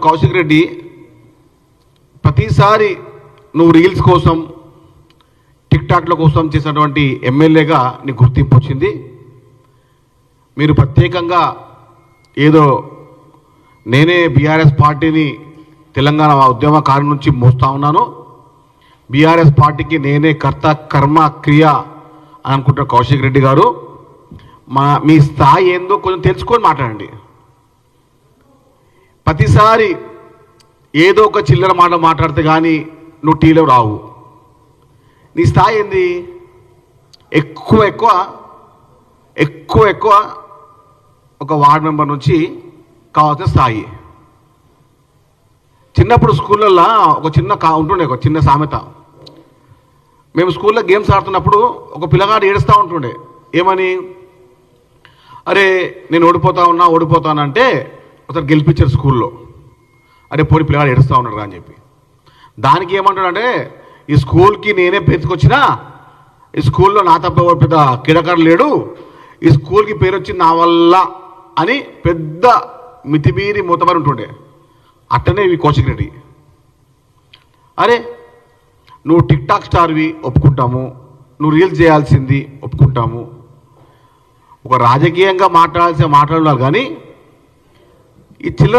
కౌశిక్ రెడ్డి ప్రతిసారి నువ్వు రీల్స్ కోసం టిక్టాక్ల కోసం చేసినటువంటి ఎమ్మెల్యేగా నీకు గుర్తింపు వచ్చింది. మీరు ప్రత్యేకంగా ఏదో నేనే బీఆర్ఎస్ పార్టీని తెలంగాణ ఉద్యమకారుల నుంచి మోస్తా ఉన్నాను, బీఆర్ఎస్ పార్టీకి నేనే కర్త కర్మ క్రియ అని అనుకుంటున్న కౌశిక్ రెడ్డి గారు, మీ స్థాయి ఏందో కొంచెం తెలుసుకొని మాట్లాడండి. ప్రతిసారి ఏదో ఒక చిల్లర మాట మాట్లాడితే కానీ నువ్వు టీలో రావు. నీ స్థాయి ఏంది? ఎక్కువ ఎక్కువ ఎక్కువ ఎక్కువ ఒక వార్డ్ మెంబర్ నుంచి కావాల్సిన స్థాయి. చిన్నప్పుడు స్కూళ్ళల్లో ఒక ఉంటుండే ఒక చిన్న సామెత. మేము స్కూల్లో గేమ్స్ ఆడుతున్నప్పుడు ఒక పిల్లగాడు ఏడుస్తూ ఉంటుండే. ఏమని? అరే నేను ఓడిపోతానంటే ఒకసారి గెలిపించారు స్కూల్లో. అరే పోటీ పిల్లగాడు ఏడుస్తూ ఉన్నాడు అని చెప్పి. దానికి ఏమంటాడంటే, ఈ స్కూల్కి నేనే పేరుకొచ్చినా, ఈ స్కూల్లో నా తప్ప పెద్ద క్రీడాకారులు లేడు, ఈ స్కూల్కి పేరు వచ్చింది నా వల్ల అని పెద్ద మితిమీరి మూతమని ఉంటుండే. అట్టనే ఈ కౌశిక్ రెడ్డి. అరే నువ్వు టిక్ టాక్ స్టార్వి ఒప్పుకుంటాము, నువ్వు రీల్స్ చేయాల్సింది ఒప్పుకుంటాము, ఒక రాజకీయంగా మాట్లాడాల్సిన మాట్లాడాలి, కానీ ఈ చిల్లర